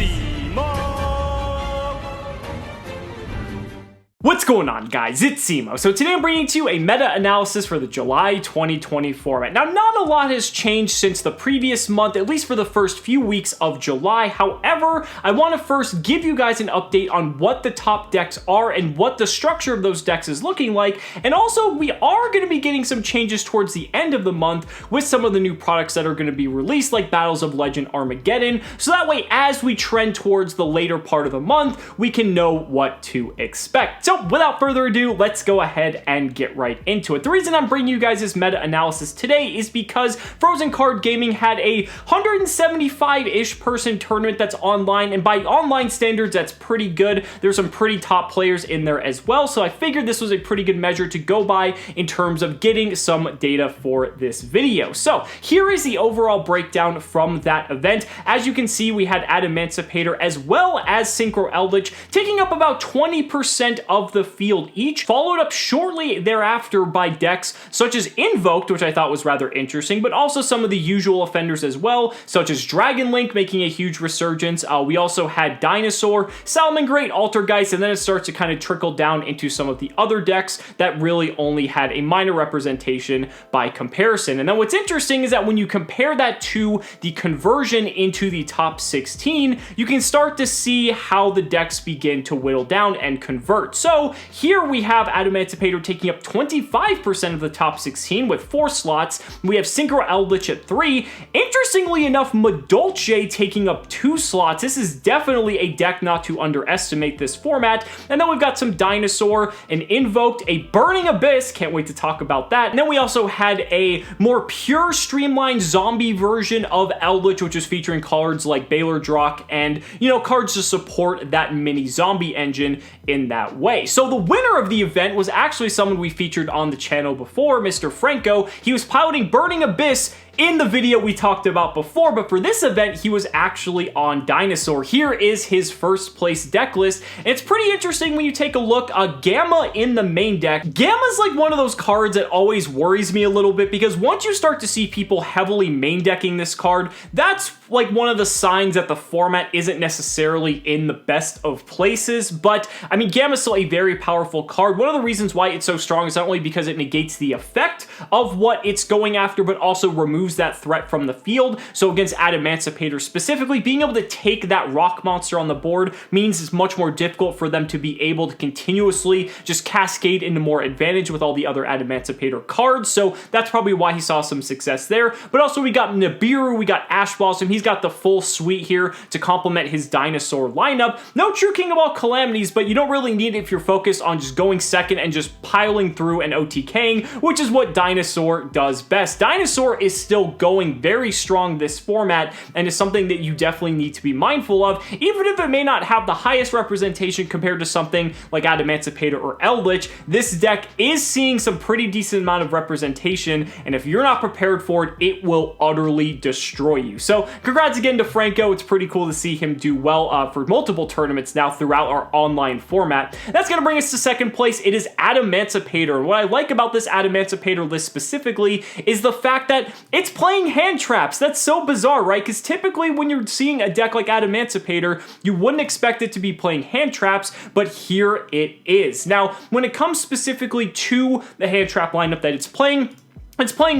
Cimoooooooo. What's going on, guys? It's Cimo. So today I'm bringing to you a meta-analysis for the July 2020 format. Now, not a lot has changed since the previous month, at least for the first few weeks of July. However, I want to first give you guys an update on what the top decks are and what the structure of those decks is looking like. And also, we are going to be getting some changes towards the end of the month with some of the new products that are going to be released, like Battles of Legend Armageddon. So that way, as we trend towards the later part of the month, we can know what to expect. So without further ado, let's go ahead and get right into it. The reason I'm bringing you guys this meta-analysis today is because Frozen Card Gaming had a 175-ish person tournament that's online, and by online standards, that's pretty good. There's some pretty top players in there as well, so I figured this was a pretty good measure to go by in terms of getting some data for this video. So here is the overall breakdown from that event. As you can see, we had Adamancipator as well as Synchro Eldlich taking up about 20% of the field each, followed up shortly thereafter by decks such as Invoked, which I thought was rather interesting, but also some of the usual offenders as well, such as Dragon Link making a huge resurgence. We also had Dinosaur, Salamangreat, Altergeist, and then it starts to kind of trickle down into some of the other decks that really only had a minor representation by comparison. And then what's interesting is that when you compare that to the conversion into the top 16, you can start to see how the decks begin to whittle down and convert. So here we have Adamancipator taking up 25% of the top 16 with 4 slots. We have Synchro Eldlich at 3. Interestingly enough, Madolche taking up 2 slots. This is definitely a deck not to underestimate this format. And then we've got some Dinosaur, an Invoked, a Burning Abyss. Can't wait to talk about that. And then we also had a more pure streamlined zombie version of Eldlich, which is featuring cards like Baylor Drock and, cards to support that mini zombie engine in that way. So the winner of the event was actually someone we featured on the channel before, Mr. Franco. He was piloting Burning Abyss in the video we talked about before, but for this event, he was actually on Dinosaur. Here is his first place deck list. And it's pretty interesting when you take a look. Gamma in the main deck. Gamma's like one of those cards that always worries me a little bit, because once you start to see people heavily main decking this card, that's like one of the signs that the format isn't necessarily in the best of places. But I mean, Gamma's still a very powerful card. One of the reasons why it's so strong is not only because it negates the effect of what it's going after, but also removes that threat from the field. So against Adamancipator specifically, being able to take that rock monster on the board means it's much more difficult for them to be able to continuously just cascade into more advantage with all the other Adamancipator cards. So that's probably why he saw some success there. But also we got Nibiru, we got Ash Blossom. He's got the full suite here to complement his Dinosaur lineup. No true King of all calamities, but you don't really need it if you're focused on just going second and just piling through and OTKing, which is what Dinosaur does best. Dinosaur is still going very strong this format, and is something that you definitely need to be mindful of, even if it may not have the highest representation compared to something like Adamancipator or Eldlich. This deck is seeing some pretty decent amount of representation, and if you're not prepared for it, it will utterly destroy you. So congrats again to Franco. It's pretty cool to see him do well for multiple tournaments now throughout our online format. That's going to bring us to second place. It is Adamancipator. And what I like about this Adamancipator list specifically is the fact that it's playing hand traps. That's so bizarre, right? Because typically when you're seeing a deck like Adamancipator, you wouldn't expect it to be playing hand traps, but here it is. Now, when it comes specifically to the hand trap lineup that it's playing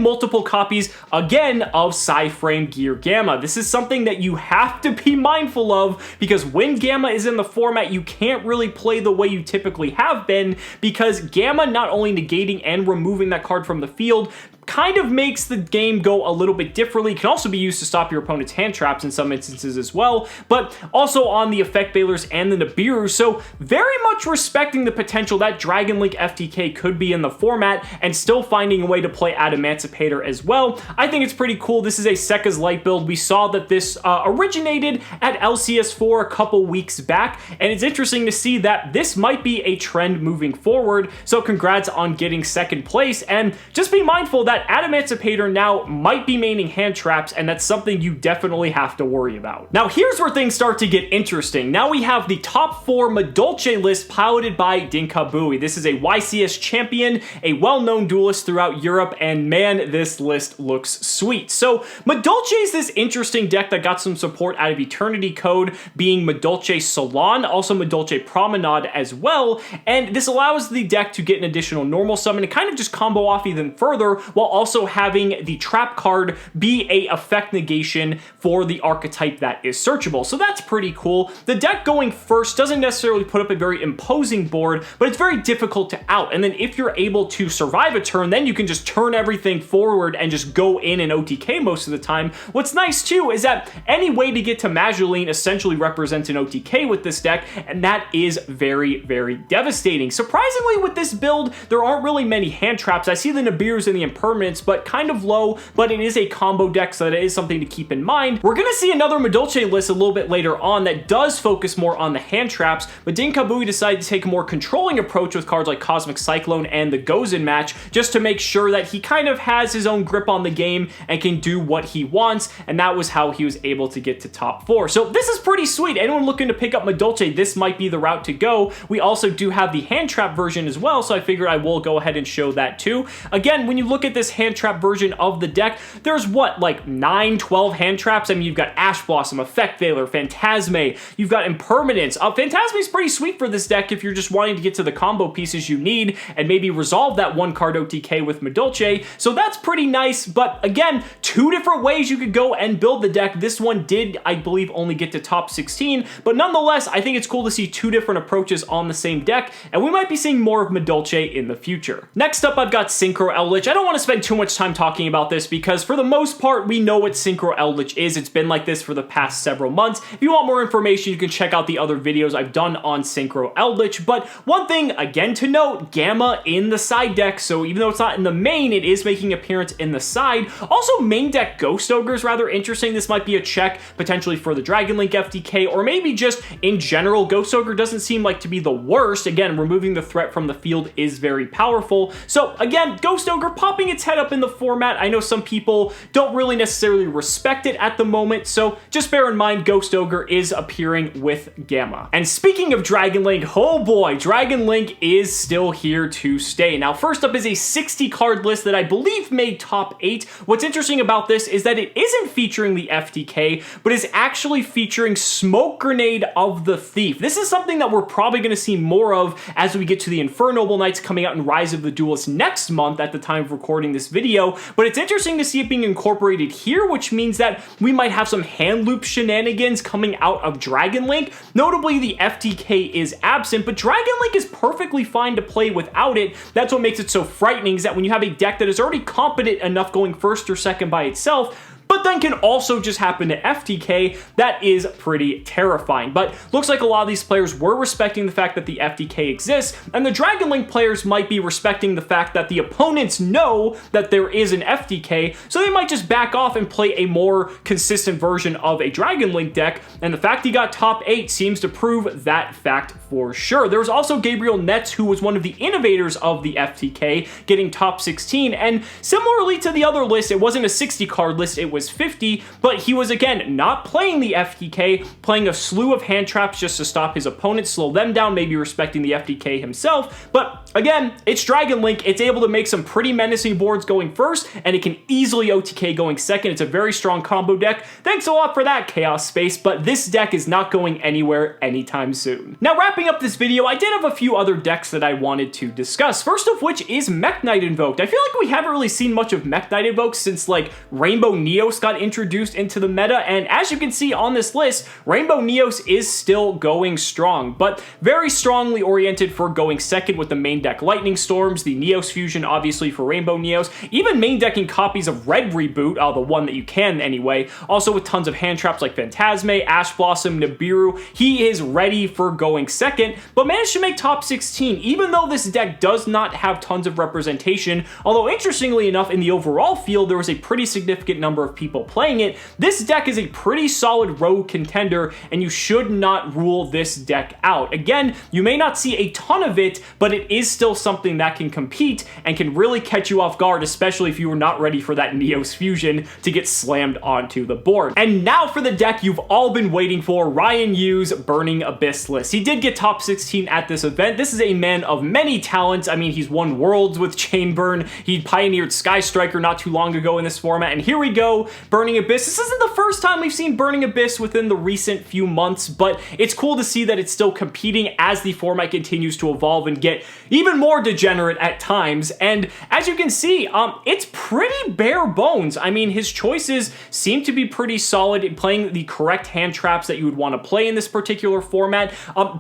multiple copies, again, of Psy-Frame Gear Gamma. This is something that you have to be mindful of, because when Gamma is in the format, you can't really play the way you typically have been, because Gamma not only negating and removing that card from the field kind of makes the game go a little bit differently. It can also be used to stop your opponent's hand traps in some instances as well, but also on the Effect Bailers and the Nibiru, so very much respecting the potential that Dragon Link FTK could be in the format and still finding a way to play Adamancipator as well. I think it's pretty cool. This is a Sekka's Light build. We saw that this originated at LCS4 a couple weeks back, and it's interesting to see that this might be a trend moving forward, so congrats on getting second place, and just be mindful that that Adamancipator now might be maining hand traps, and that's something you definitely have to worry about. Now here's where things start to get interesting. Now we have the top 4 Madolche list piloted by Dinosaur. This is a YCS champion, a well-known duelist throughout Europe, and man, this list looks sweet. So Madolche is this interesting deck that got some support out of Eternity Code, being Madolche Salon, also Madolche Promenade as well, and this allows the deck to get an additional normal summon and kind of just combo off even further, while also having the trap card be a effect negation for the archetype that is searchable. So that's pretty cool. The deck going first doesn't necessarily put up a very imposing board, but it's very difficult to out, and then if you're able to survive a turn, then you can just turn everything forward and just go in and OTK most of the time. What's nice too is that any way to get to Madolche essentially represents an OTK with this deck, and that is very, very devastating. Surprisingly, with this build, there aren't really many hand traps. I see the Nibiru's and the Impermanence, but kind of low, but it is a combo deck, so that is something to keep in mind. We're gonna see another Madolche list a little bit later on that does focus more on the hand traps, but Dinosaur decided to take a more controlling approach with cards like Cosmic Cyclone and the Gozen match, just to make sure that he kind of has his own grip on the game and can do what he wants, and that was how he was able to get to top 4. So this is pretty sweet. Anyone looking to pick up Madolche, this might be the route to go. We also do have the hand trap version as well, so I figured I will go ahead and show that too. Again, when you look at this hand trap version of the deck, there's what, like 9, 12 hand traps? I mean, you've got Ash Blossom, Effect Veiler, Phantasme, you've got Impermanence. Phantasme is pretty sweet for this deck if you're just wanting to get to the combo pieces you need and maybe resolve that one card OTK with Madolche, so that's pretty nice. But again, 2 different ways you could go and build the deck. This one did, I believe, only get to top 16, but nonetheless, I think it's cool to see 2 different approaches on the same deck, and we might be seeing more of Madolche in the future. Next up, I've got Synchro Eldlich. I don't want to spend too much time talking about this because for the most part, we know what Synchro Eldlich is. It's been like this for the past several months. If you want more information, you can check out the other videos I've done on Synchro Eldlich, but one thing, again, to note, Gamma in the side deck, so even though it's not in the main, it is making an appearance in the side. Also, main deck Ghost Ogre is rather interesting. This might be a check potentially for the Dragon Link FTK, or maybe just in general, Ghost Ogre doesn't seem like to be the worst. Again, removing the threat from the field is very powerful. So again, Ghost Ogre popping its head up in the format. I know some people don't really necessarily respect it at the moment, so just bear in mind Ghost Ogre is appearing with Gamma. And speaking of Dragon Link, oh boy, Dragon Link is still here to stay. Now, first up is a 60 card list that I believe made top 8. What's interesting about this is that it isn't featuring the FTK, but is actually featuring Smoke Grenade of the Thief. This is something that we're probably going to see more of as we get to the Infernoble Knights coming out in Rise of the Duelist next month at the time of recording this video, but it's interesting to see it being incorporated here, which means that we might have some hand loop shenanigans coming out of Dragon Link. Notably, the FTK is absent, but Dragon Link is perfectly fine to play without it. That's what makes it so frightening, is that when you have a deck that is already competent enough going first or second by itself, but then can also just happen to FTK, that is pretty terrifying. But looks like a lot of these players were respecting the fact that the FTK exists, and the Dragon Link players might be respecting the fact that the opponents know that there is an FTK, so they might just back off and play a more consistent version of a Dragon Link deck, and the fact he got top 8 seems to prove that fact for sure. There was also Gabriel Netz, who was one of the innovators of the FTK, getting top 16, and similarly to the other list, it wasn't a 60 card list, it was 50, but he was again not playing the FTK, playing a slew of hand traps just to stop his opponents, slow them down, maybe respecting the FTK himself. But again, it's Dragon Link. It's able to make some pretty menacing boards going first, and it can easily OTK going second. It's a very strong combo deck. Thanks a lot for that, Chaos Space, but this deck is not going anywhere anytime soon. Now, wrapping up this video, I did have a few other decks that I wanted to discuss, first of which is Mekk-Knight Invoked. I feel like we haven't really seen much of Mekk-Knight Invoked since like Rainbow Neos got introduced into the meta, and as you can see on this list, Rainbow Neos is still going strong, but very strongly oriented for going second with the main deck Lightning Storms, the Neos fusion obviously for Rainbow Neos, even main decking copies of Red Reboot, the one that you can anyway, also with tons of hand traps like Phantasme, Ash Blossom, Nibiru. He is ready for going second, but managed to make top 16, even though this deck does not have tons of representation, although interestingly enough, in the overall field, there was a pretty significant number of people playing it. This deck is a pretty solid rogue contender, and you should not rule this deck out. Again, you may not see a ton of it, but it is is still something that can compete and can really catch you off guard, especially if you were not ready for that Neos fusion to get slammed onto the board. And now for the deck you've all been waiting for, Ryan Yu's Burning Abyss list. He did get top 16 at this event. This is a man of many talents. I mean, he's won Worlds with Chainburn. He pioneered Sky Striker not too long ago in this format, and here we go, Burning Abyss. This isn't the first time we've seen Burning Abyss within the recent few months, but it's cool to see that it's still competing as the format continues to evolve and get even more degenerate at times. And as you can see, it's pretty bare bones. I mean, his choices seem to be pretty solid in playing the correct hand traps that you would want to play in this particular format.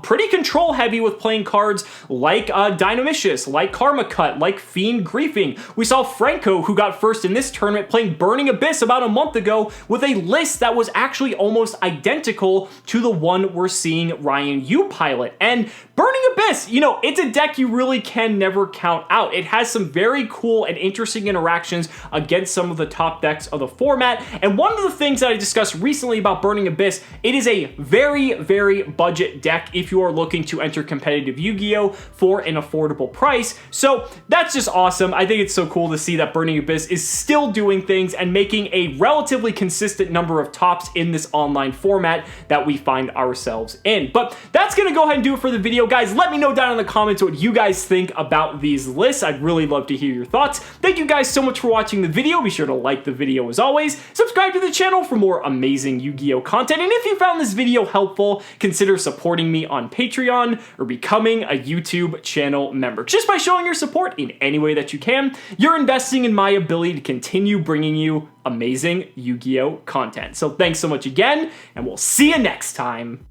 Pretty control heavy with playing cards like Dynamicious, like Karma Cut, like Fiend Griefing. We saw Franco, who got first in this tournament, playing Burning Abyss about a month ago with a list that was actually almost identical to the one we're seeing Ryan Yu pilot. And Burning Abyss, you know, it's a deck you really can never count out. It has some very cool and interesting interactions against some of the top decks of the format. And one of the things that I discussed recently about Burning Abyss, it is a very, very budget deck if you are looking to enter competitive Yu-Gi-Oh! For an affordable price. So that's just awesome. I think it's so cool to see that Burning Abyss is still doing things and making a relatively consistent number of tops in this online format that we find ourselves in. But that's gonna go ahead and do it for the video, guys. Let me know down in the comments what you guys think about these lists. I'd really love to hear your thoughts. Thank you guys so much for watching the video. Be sure to like the video as always. Subscribe to the channel for more amazing Yu-Gi-Oh! Content. And if you found this video helpful, consider supporting me on Patreon or becoming a YouTube channel member. Just by showing your support in any way that you can, you're investing in my ability to continue bringing you amazing Yu-Gi-Oh! Content. So thanks so much again, and we'll see you next time.